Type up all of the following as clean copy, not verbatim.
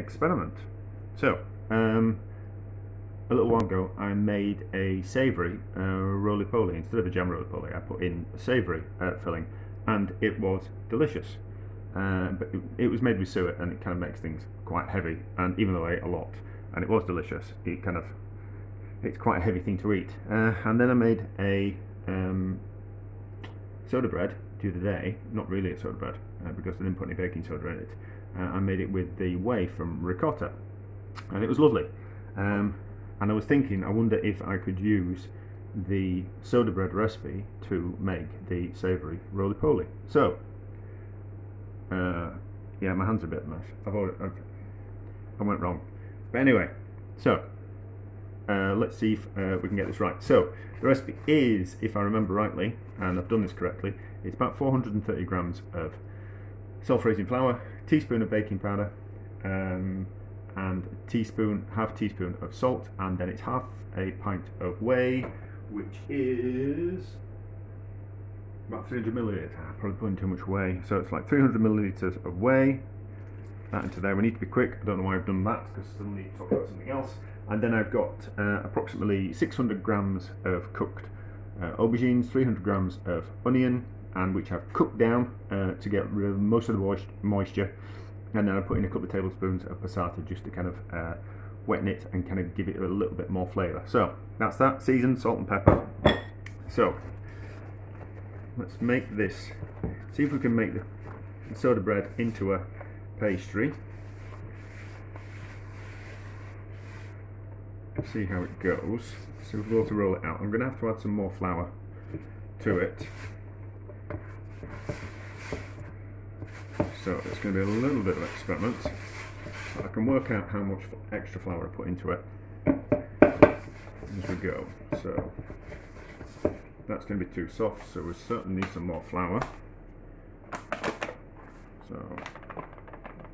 experiment. So, a little while ago I made a savoury roly poly. Instead of a jam roly poly, I put in a savoury filling, and it was delicious. But it was made with suet, and it kind of makes things quite heavy, and even though I ate a lot and it was delicious, it's quite a heavy thing to eat. And then I made a soda bread the other day, not really a soda bread because I didn't put any baking soda in it. I made it with the whey from ricotta, and it was lovely. And I was thinking, I wonder if I could use the soda bread recipe to make the savoury roly poly. So, yeah, my hand's a bit mess. I went wrong. But anyway, so let's see if we can get this right. So the recipe is, if I remember rightly, and I've done this correctly, it's about 430 grams of self-raising flour, teaspoon of baking powder, and half teaspoon of salt, and then it's half a pint of whey, which is about 300 milliliters. I'm probably putting too much whey, so it's like 300 milliliters of whey. That into there. We need to be quick. I don't know why I've done that, because I still need to talk about something else. And then I've got approximately 600 grams of cooked aubergines, 300 grams of onion, and which I've cooked down to get rid of most of the moisture. And then I put in a couple of tablespoons of passata just to kind of weten it and kind of give it a little bit more flavour. So that's that. Seasoned, salt and pepper. So let's make this. See if we can make the soda bread into a pastry. See how it goes. See if we're able to roll it out. I'm going to have to add some more flour to it. So it's going to be a little bit of an experiment. I can work out how much extra flour I put into it as we go. So that's going to be too soft, so we certainly need some more flour. So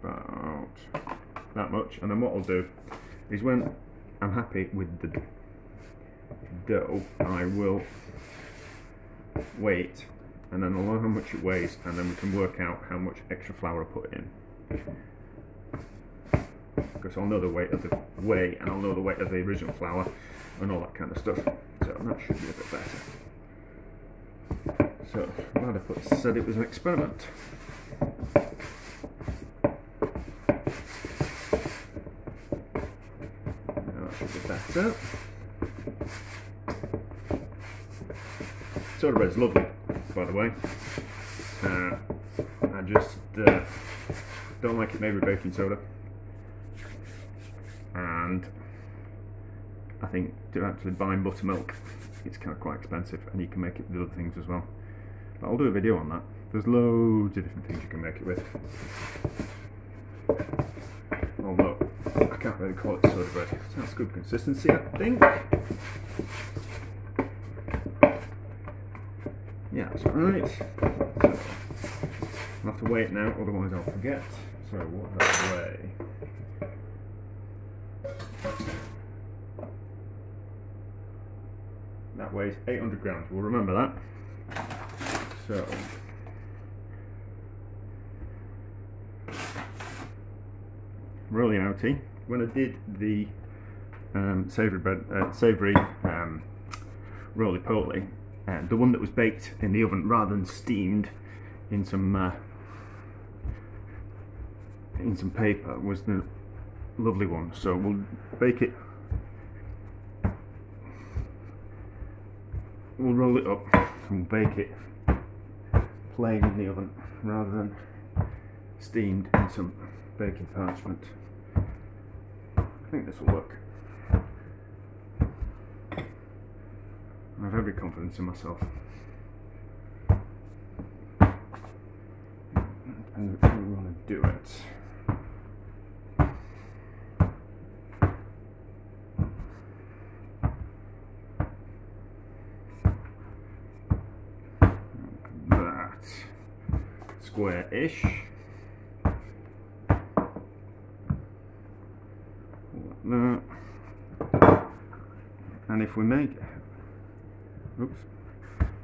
about that much, and then what I'll do is, when I'm happy with the dough, I will weigh it, and then I'll know how much it weighs, and then we can work out how much extra flour I put in, because I'll know the weight of the whey and I'll know the weight of the original flour and all that kind of stuff. So that should be a bit better. So I'm glad I said it was an experiment. Better. Soda bread's lovely, by the way. I just don't like it made with baking soda, and I think to actually buy buttermilk, it's kind of quite expensive, and you can make it with other things as well. But I'll do a video on that. There's loads of different things you can make it with. Although I can't really call it soda bread. That's good consistency, I think. Yeah, that's alright. So, I'll have to weigh it now, otherwise I'll forget. So what does that weigh? That weighs 800 grams. We'll remember that. So rolling outie. When I did the savoury roly poly, the one that was baked in the oven rather than steamed in some paper was the lovely one. So we'll bake it. We'll roll it up and bake it plain in the oven rather than steamed in some baking parchment. I think this will work. I have every confidence in myself. And we want to do it. That square-ish. Like that. And if we make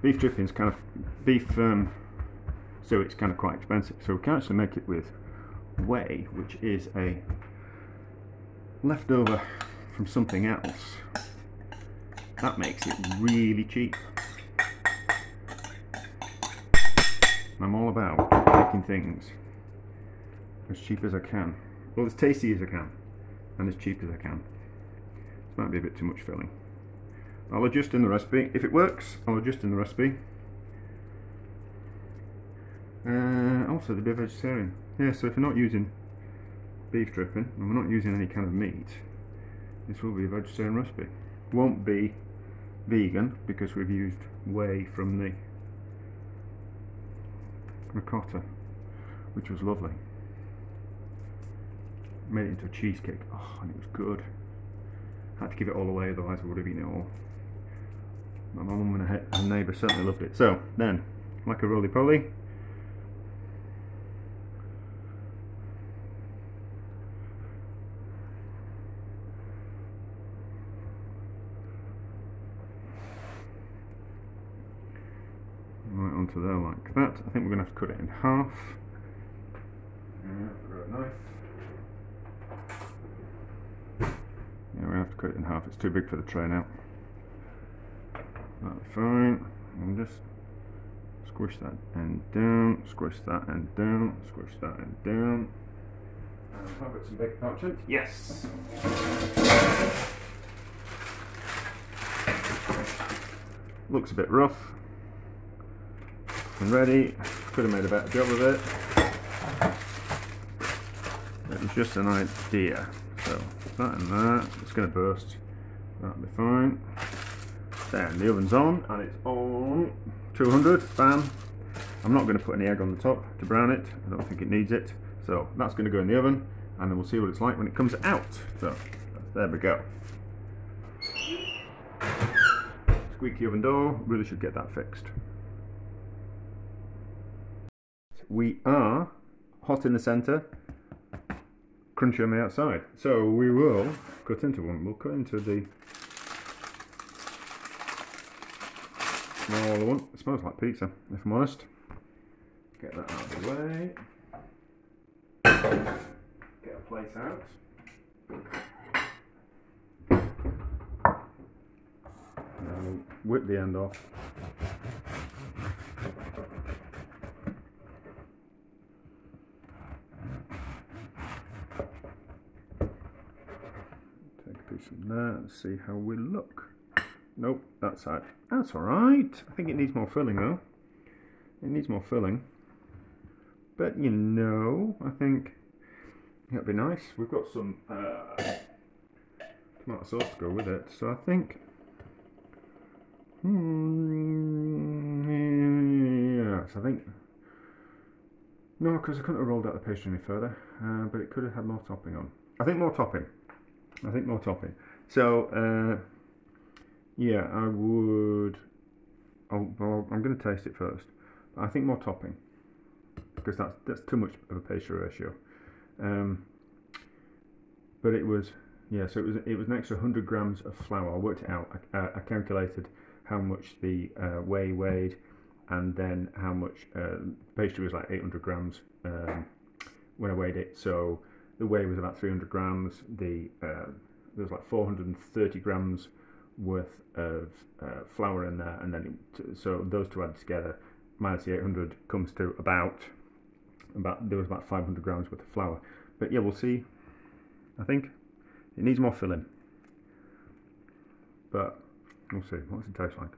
beef dripping's kind of so it's kind of quite expensive, so we can actually make it with whey, which is a left over from something else. That makes it really cheap. I'm all about making things as cheap as I can. Well, as tasty as I can, and as cheap as I can. This might be a bit too much filling. I'll adjust in the recipe. If it works, I'll adjust in the recipe. Also, to be vegetarian. Yeah, so if we're not using beef dripping, and we're not using any kind of meat, this will be a vegetarian recipe. Won't be vegan, because we've used whey from the ricotta, which was lovely. Made it into a cheesecake. Oh, and it was good. Had to give it all away, otherwise I would have eaten it all. My mum and her neighbour certainly loved it. So then, like a roly poly. Right onto there like that. I think we're going to have to cut it in half. Grab a knife. Yeah, we have to cut it in half. It's too big for the tray now. That'll be fine. And just squish that end down, squish that end down, squish that end down. And I've got some big parchment. Yes! Looks a bit rough. And ready. Could have made a better job of it. It was just an idea. So that and that. It's going to burst. That'll be fine. Then the oven's on, and it's on 200. Bam. I'm not going to put any egg on the top to brown it. I don't think it needs it. So that's going to go in the oven, and then we'll see what it's like when it comes out. So there we go. Squeaky oven door. Really should get that fixed. We are hot in the centre, crunchy on the outside. So we will cut into one. We'll cut into the smaller one. It smells like pizza, if I'm honest. Get that out of the way. Get a plate out. And we'll whip the end off. From there and see how we look. Nope, that side. That's alright. I think it needs more filling though. It needs more filling. But you know, I think that'd be nice. We've got some tomato sauce to go with it, so I think yes, I think no, because I couldn't have rolled out the pastry any further, but it could have had more topping on. I think more topping. So, yeah, I would. Well, I'm going to taste it first. I think more topping, because that's too much of a pastry ratio. But it was, yeah. So it was an extra 100 grams of flour. I worked it out. I calculated how much the whey weighed, and then how much pastry was like 800 grams when I weighed it. So the whey was about 300 grams. There was like 430 grams worth of flour in there, and then so those two added together minus the 800 comes to about there was about 500 grams worth of flour. But yeah, we'll see. I think it needs more filling, but we'll see. What does it taste like?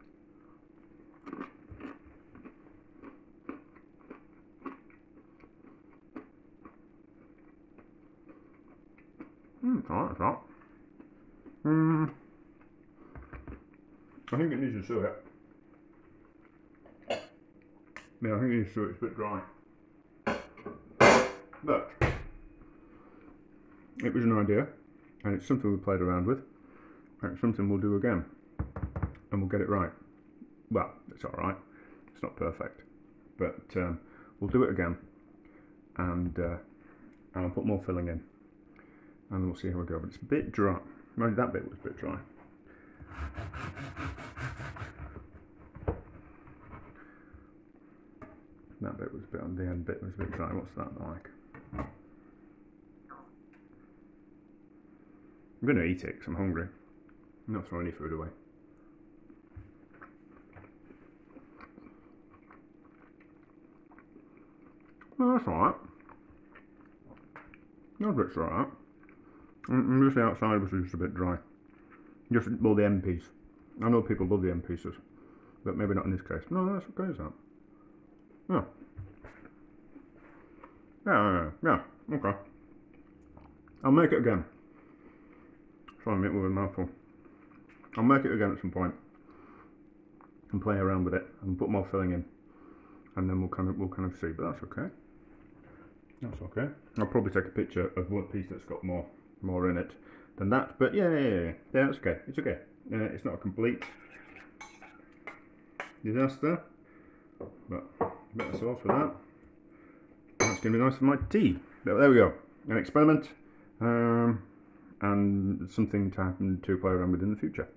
Alright, it's not. I think it needs to suet. Yeah, I think it needs to suet. It's a bit dry. But it was an idea, and it's something we played around with, and it's something we'll do again, and we'll get it right. Well, it's alright. It's not perfect, but we'll do it again, and I'll put more filling in, and we'll see how we go. But it's a bit dry. Maybe that bit was a bit dry. That bit was a bit on the end. Bit was a bit dry. What's that like? I'm going to eat it because I'm hungry. I'm not throwing any food away. Oh, that's alright. That bit's alright. Just the outside was just a bit dry. Just all the end piece. I know people love the end pieces, but maybe not in this case. No, that's okay, is that? Yeah. Yeah, okay. I'll make it again. Try and make it with a mouthful. I'll make it again at some point and play around with it and put more filling in, and then we'll kind of see. But that's okay. That's okay. I'll probably take a picture of one piece that's got more in it than that. But yeah, that's okay. It's okay. It's not a complete disaster, but a bit of sauce for that. That's going to be nice for my tea. But there we go. An experiment and something to happen to play around with in the future.